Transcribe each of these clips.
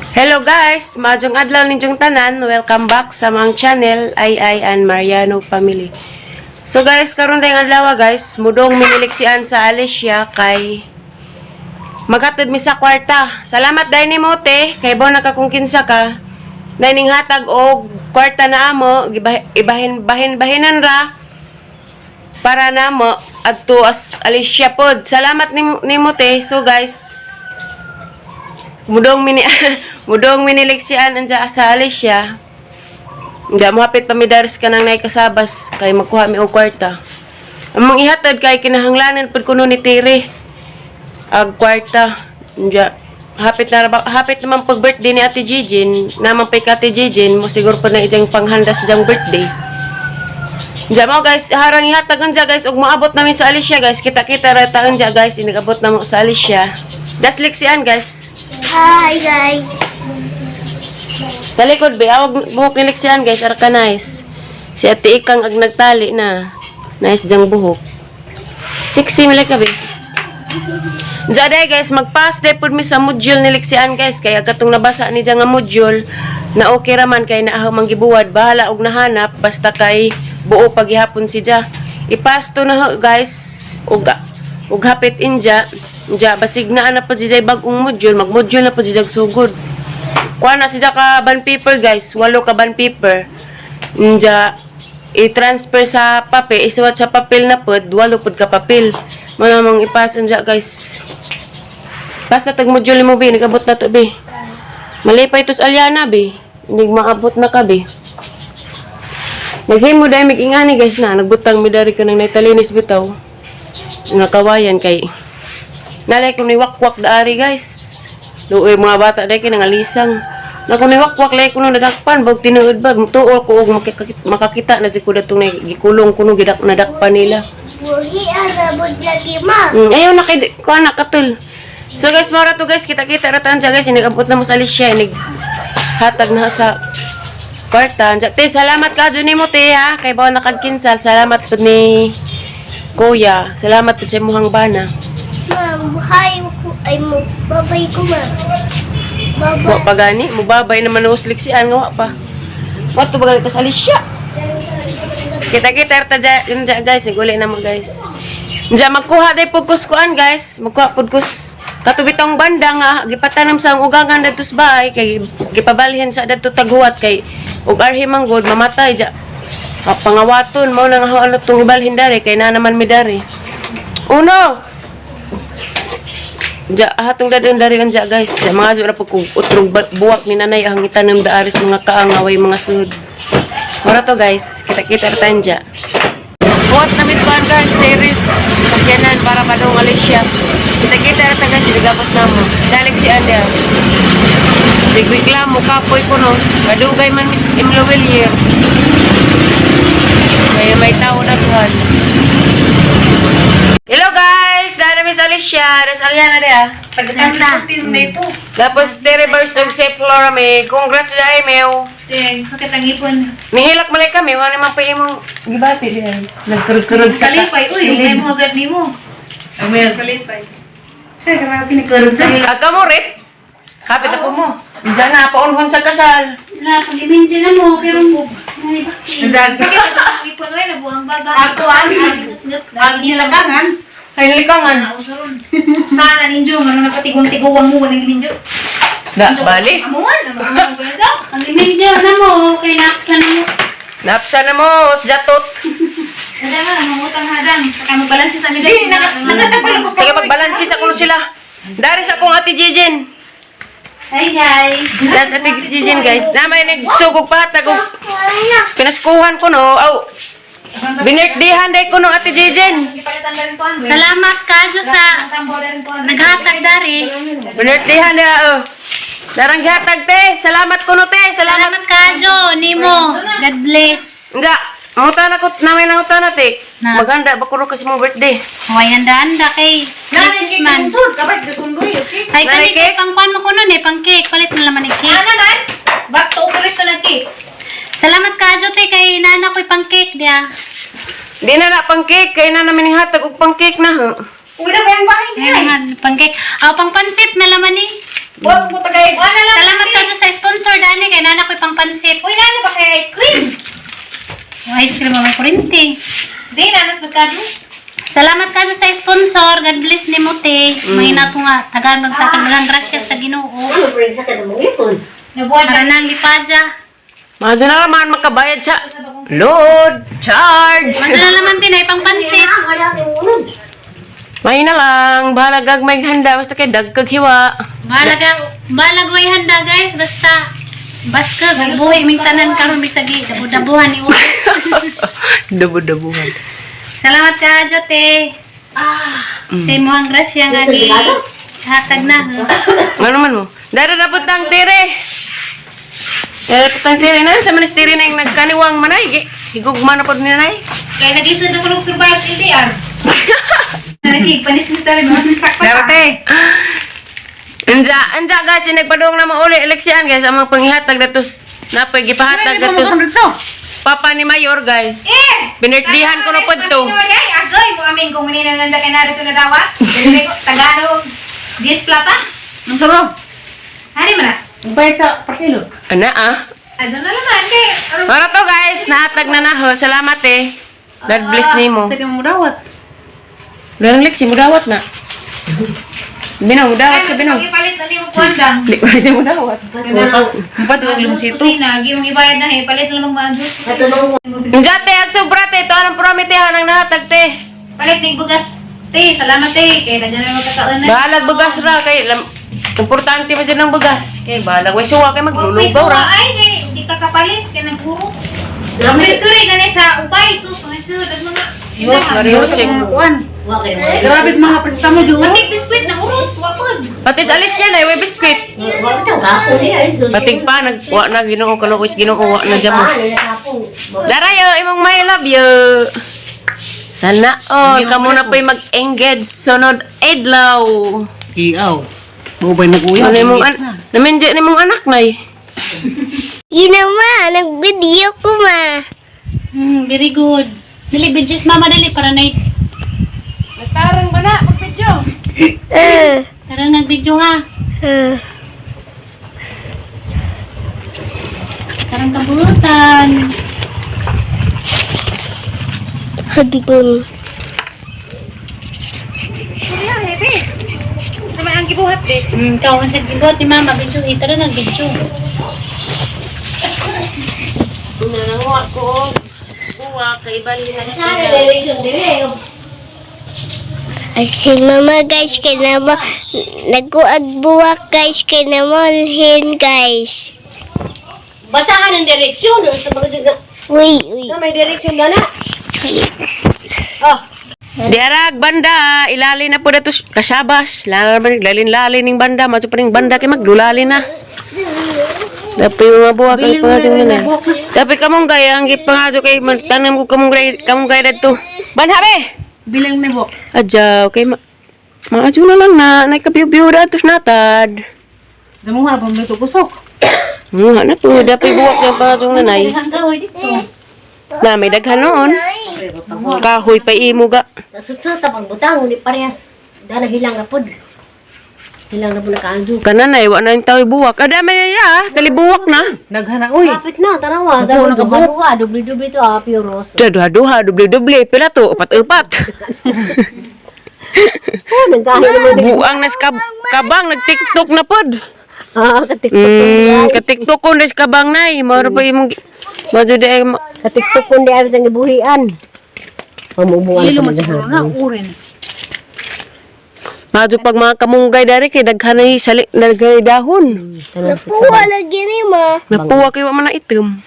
Hello guys, maadjong adlaw ninyong tanan. Welcome back sa mga channel Ay and Mariano Family. So guys, karon tayong adlaw guys, mudong miniliksian sa Alicia kay maghatod mi sa kwarta. Salamat dai nimo te, kay bo nakakungkinsa ka. Dining hatag og kwarta na amo, ibahin-bahinan ra para namo adto as Alicia pod. Salamat nimo te. So guys, mudong miniliksian anja sa Alicia. Hindi mo hapit pamidaris ka nang naikasabas kay magkuha mi og kwarta. Among ihatod kay kinahanglanan pud kuno ni Tiri ag kwarta. Anja hapit naman pag birthday ni Ate Jijin, naman pay ka Ate Jijin mo siguro pa na ijang panghanda sa ijang birthday. Anja mo guys, harang ihatag anja guys ug moabot namin sa Alicia guys. Kita-kita ra ta anja guys, inigabot na mo sa Alicia. Dasliksian guys. Hi guys. Talikod be, awag buhok ni Lexian guys, arka nice. Si Ate Ikang ag nagtali na. Nice jang buhok. Sexy mali ka be. Jade guys, mag-pass day pud mi sa module ni Lexian guys, kaya katong nabasa ni nga module na okay raman kay naahaw manggibuwad, bahala og nahanap basta kay buo paghihapon si Ja. I-pass to na guys. Ug hapit inja. Ja, basig na ana pa si Jay bagong module, mag-module na pa si Jag sugod. Kuha na si ka bond paper guys, 8 ka bond paper. Ja, i-transfer sa papel, isuwat sa papel na pod, 8 pod ka papel. Manamang ipasan ja guys. Basta tag module mo be, nagabot na to be. Malipay ito sa Aliana be, hindi maabot na ka be. Naghimo dahil mag-ingani guys na, nagbutang midari ka ng naitalinis bitaw. Nakawayan kay nalay ko ni wakwak daari guys. Doy mga bata dai kay nangalisang. Na ko ni wakwak lay ko nang nadakpan bag tinuod bag mutuo ko og makakita na jud ko datong gikulong kuno nadakpan nila. Buhi arabot lagi ma. Ayaw na kay ko anak katul. So guys, mara to guys, kita-kita ra tan guys, inigabot na mo sa Alicia, hatag na sa kwarta. Te, salamat ka jud nimo te ha, kay bawa nakagkinsal. Salamat pud ni Kuya. Salamat pud sa imong bana. Ma'am, buhay ko ay mo babay ko ma. Babay. Wa pa gani, mubabay naman os liksian nga wa pa. Wa to bagal ka sa Alicia. Kita-kita ta ja guys, iguli na mo guys. Nja magkuha day pugkus kuan guys, magkuha pugkus katubitong banda nga gipatanam sa ugangan dadto sa bahay kay gipabalhin sa dadto taghuwat kay ug arhi manggod mamatay ja. Pangawaton mo nang ano tong ibalhin dari kay na naman mi dari. Uno. Ja hatong dadon dari anja guys. Ja mga jura pag utrong buwak ni nanay ang itanam daaris mga kaangaway mga sud. Ora to guys, kita-kita tan ja. Buhat na miss one guys, series pagyanan para padong Alicia. Kita-kita ta guys, digabot na mo. Dalik si Alia. Bigreklamo kapoy ko no. Kadugay man Miss Imlowelier. Kaya may tao na tuhan. Hello guys! Dada Miss Alicia. Das Aliana dia. Pagkanta. Tapos reverse og si Flora may. Congrats dai Meo. Sakit ang ipon. Nihilak malay kami. Wala naman pa imong gibati diyan. Nagkurug-kurug sa Kalipay. Uy, may mo agad ni mo. Amel. Kalipay. Sige, kaya pinikurug sa ila. Ato mo, Rip. Kapit ako mo. Diyan na, paunhon sa kasal. Na, pag-imagine na mo, pero mo. Sakit ang ipon. Uy, nabuang baga. Ang nilagangan. Ay, nilikangan. Sana ninjo, ano nakatigong-tigong mo, walang ninjo. Da, bali. Amuan, naman ko na dyan. Ang imagine na mo, kay naksan mo. Napsa na mo, jatot. Kada nga, mangutang hadang. Saka magbalansi sa amin. Di, nakatapalagos ka. Kaya magbalansi sa kuno sila. Dari sa akong Ate Jijin. Hi guys. Das Ate Jijin guys. Namay nagsugog pa. Pinaskuhan ko no. Aw. Binirtdihan day ko no Ate Jijin. Salamat ka, Diyos sa naghatag dari. Binirtdihan day oh. Darang gihatag te. Salamat ko no te. Salamat ka, Jo. Nimo. God bless. Nga. Mangutan ako. Namay nangutan na te. Na. Maghanda ba ko kasi mong birthday. Huwag handa-handa kay Mrs. Man. Ay, Nanay kani cake? kay pang-pan mo ko nun eh, pang-cake. Palit mo naman ng cake. naman? Back to operation ng cake. Salamat ka, Jo, te, kay nana ko'y pang-cake dia. Di na na pang cake. Kaya na namin hatag og pang cake na ha. Uy, na ba yung bahay niya? Ayan nga, pang-cake. Pang-pansit na laman eh. Buwan mo tagay. Salamat ka, ka doon. Salamat ka sa sponsor. God bless ni Mote. Mahina ko nga. Tagaan magtakan lang grasya sa Ginoo. Nabuhat para nang lipadya. Mado na naman makabayad siya. Load! Charge! Madala naman din ay pang pansit. May na lang. Bahala gag may handa. Basta kay dagkag hiwa. Balag way handa guys. Basta buhay ming tanan karon bisagi. Dabuhan ni Uy. Dabo-dabuhan. Salamat ka, Jote. Sa imuhang grasya nga gi hatag na. Ano man mo? Dara dapat tang tire. Dapat tang tire na. Sa manis tire na yung nagkaniwang manay. Higugma na po ni nanay. Kaya nag-isod ako ng survival LDR. Nalagig, panis-nita rin mga sakpa. Darte. Anja guys, nagpadung na mauli eleksyon guys. Ang mga panghihatag datos napay gipahatag datos. Papa ni Mayor guys. Binirtdihan ko na po ito. Agoy, mo amin kung manina nanda kay narito na dawa. Tagalog. Jis plata. Ang sarap. Hari mo na. Bayad sa parsilo. Ana ah. Ano na naman kay. Para to guys, nahatag na na ho. Salamat eh. God bless nimo. Tadi mo dawat. Darang leksi mo dawat na. Binaw, dawat ka binaw. Ipalit na niyo kuandang. Di pa siya mo dawat. Empat wag limang situ. Kusina, gimong ibayad na he. Palit na lang mga juice. Gate at sobra te. Ito anong prometihan ang nahatag te. Palit ng bugas. Te, salamat te. Kaya nagano na magkakaon na. Bahalag bugas ra kay importante pa dyan ng bugas. Kay bahalag way suwa kay maglulugaw ra. Ay, kay hindi ka kapalit. Kaya nagpuro. Lamrit ko rin gani sa upay. Sus, mga sunod. At mga Yos, Mario Sing. Grabe mga presita mo doon. Matik biskwit na urot. Wapod. Pati sa alis yan ay way biscuit. Patig pa nagwa na Ginoo kalukis Ginoo wa na jamo. Darayo imong may love you. Sana all kamo na po'y mag-engage sunod adlaw. Iyaw. Bubay nag-uyaw. Ano imong naminje ni mong anak nay. Ginawa, nag-video ko ma. Very good. Dali, videos mama dali para na Nagtarang ba na mag-video? Tara nag-video ha. Tarang kabutan. Hagipon. Sama ang gibuhat eh. Ikaw ang sagibot ni mama. Video, tara nag-video. Nananguha ko. Buwa kay balihan. Ay, si mama guys, kay naman, nagkuagbuwak guys, kay namalhin guys. Basta ka ng direksyon sa mga dyan. Uy. May direksyon na na. Diarag banda, ilali na po dato kasabas. Lalin-lalin ning banda, mato pa ning banda kay magdulali na. Dapat yung mga buwa kay pangadyo na. Dapat kamong gaya, ang pangadyo kay tanam ko kamong gaya dito. Banhabe! Bilang may bok. Adyaw, kay maadyo na lang na, nagkabiyo-biyo datos natad. Damo nga bang luto kusok. Nga na to, dapat buwak yung pangadyo nanay. Hanggaw, dito. Na, may daghan noon. Kahoy pa imo ga. Nasusunod pang butang, hindi parehas. Dahil hilang na po. Hilang na po nakaanjo. Kanan ay, wala na yung tao buwak. Adama na ya, kalibuwak na. Naghana uy. Kapit na, tarawa. Nabuo na ka buhok. Duha, dubli-dubli to, piuros. Duha-duha, dubli-dubli, pila to, upat-upat. Nagkahit naman. Buang nas kabang, nag-tiktok na pod. Katiktok Ka-tiktok ko nas kabang na eh. Maro pa imong, Katiktok ko hindi ayos ang ibuhian. Pamubungan Lilo ko man siguro na orange. Madyo pag mga kamunggay dari kay daghan ay sali nagay dahon. Napuwa lagi ni ma. Napuwa kay wa man na item.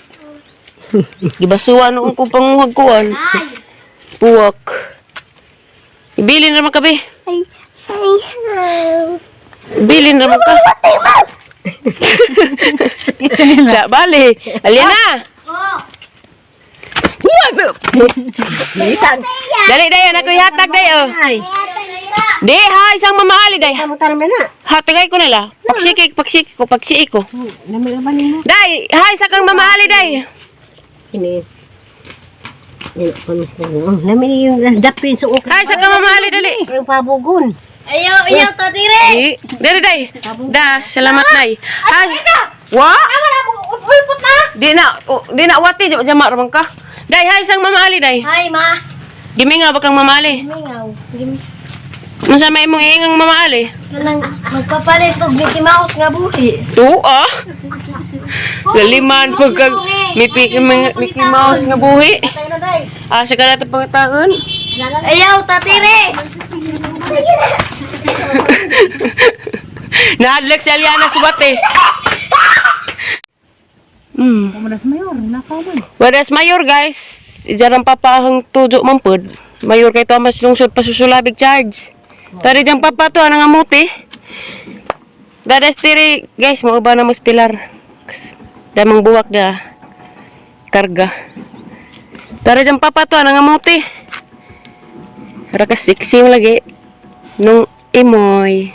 Gibasuwa noon ko panguhag kuan. Puwak. Ibilin naman ka be. Ay. Ibilin naman ka. Sa bali. Alina. Dali dayon ako ihatag dayon. Di ha isang mamaali day. Kamutan mo na. Hatagay ko nila. Pagsiki ko. Namilaban mo. Day, ha isa kang mamaali day. Ini. Namin yung dapin sa ukra. Ha isa kang mamaali dali. Yung pabugon. Ayaw, tatire. Dali day. Da, salamat nay. Ha. Wa? Di na wati jama ramang ka. Day, ha isang mamaali day. Hi, ma. Gimingaw ba kang mamali? Mingaw. Ano sa may mong ingang mamali? Kanang magpapalit og Mickey Mouse nga buhi. Oo ah. Laliman pagkag Mickey Mouse nga buhi. Asa ka natin pangataon? Ayaw, tatire! Nahadlak si Aliana subat eh. Pamadas mayor, nakaw man. Wadas mayor guys. Ijarang papahang tujo mampod. Mayor kay Thomas lungsod pasusulabig charge. Tari diyang papa to anang amuti. Dadas tiri guys mo ba na mas pilar. Damang buwak da karga. Tari diyang papa to anang amuti. Raka siksing lagi nung imoy.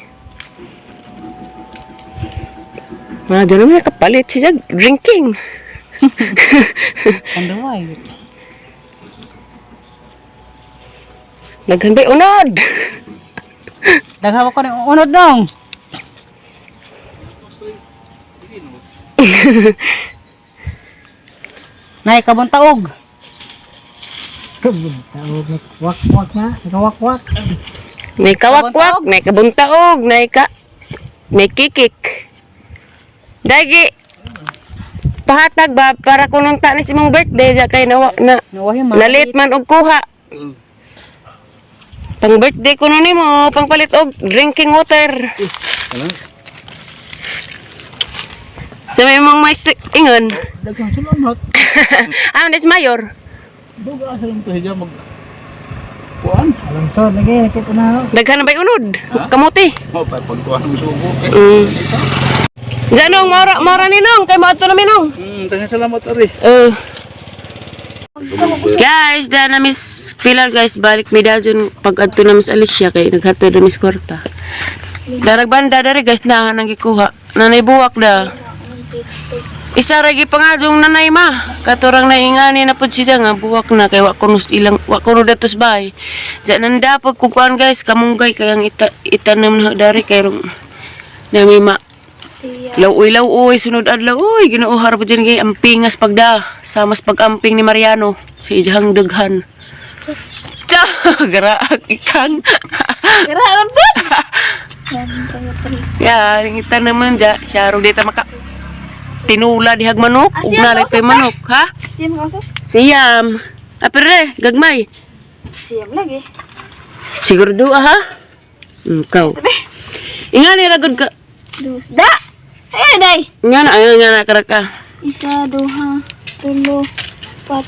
Mga dyan naman kapalit siya drinking. Pandaway. Naghanbay unod. Daghawa ko ng unod dong. Nay kabuntaog. Wak-wak na, wak-wak. May kawakwak, may kabuntaog, may kikik. Dagi pahatag ba para kunong ta ni si mong birthday ja kay na Nawahi man. nalit man og kuha. Pang birthday ko nun nimo, pang palit og drinking water. Sa may mong may ingon. Daghang salamat. Ah, des mayor. Duga sa lang tahiga mag kuan. Alam so, lagi nakita na. Daghan na bay unod. Kamuti. Oh, pa pagkuan ng sugo. Janong mara ni nong kay mo adto na minong. Daghang salamat ari. Guys, da na Miss Pilar guys, balik mi dajon pag adto na Miss Alicia kay naghatod na Miss Korta. Darag banda dari guys na nang gikuha. Nanay buwak da. Isa ra gi pangadong nanay ma. Katurang naingani na pud siya nga buwak na kay wa kuno datos bay. Ja nanda pag kukuan guys, kamunggay kay ang itanom na dari kay rong nami ma. Law-uy sunod adlaw uy ginuuhar pud dyan kay ampingas pagda. Samas pag-amping ni Mariano sa ijahang daghan. Cha, garaag ikan. Garaon po! Ya, kita naman dya, siya ro dito maka tinula dihag manok, ug nalay pay manok, ha? Siyam ka usap? Siyam. Apere, gagmay. Siyam lagi. Siguro ha? Ikaw. Ingani ragod ka. Da! Ayo, day! Ingana, ayo nga nakaraka. Isa, duha, tulo, pat,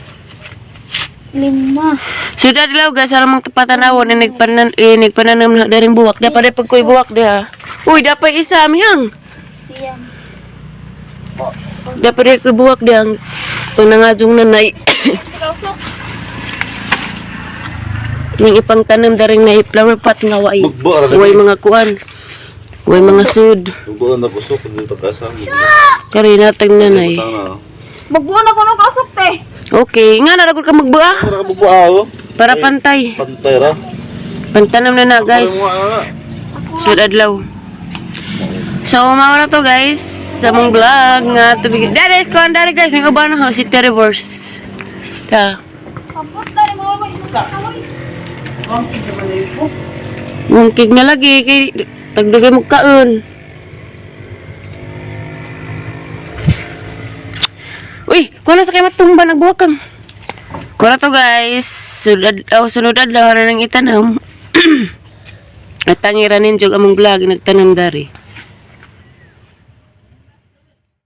lima. Sudah dilaw guys, alam mong tapatan nagpananam na daring buwak. Dapat pag ko'y buwak dia. Uy, dapat isa mihang. Siyam. Dapat ko'y buwak dia. Pag nangadjong nanay. Sika usap. Yung ipang tanam daring na flower pot nga way. Way mga kuan. Way mga sud. Buo na kusok kun pagkasama. Kari natag nanay. Magbuo na ko ng kausap, te. Okay, nga naragod ka magbuah. Para ka bubuaw. Para pantay. Pantay ra. Pantanam na guys. Sud adlaw. So, mawala to guys. Sa mong vlog nga tubig. Dari guys, may uban na si Reverse. Ta. Mungkig na lagi kay tagdugay mo kaon. Uy, kuna sa kay matumba nagbuwakang. Kuna to guys, sunod adlaw na nang itanam. At tangiran ninjog among vlog nagtanam dari.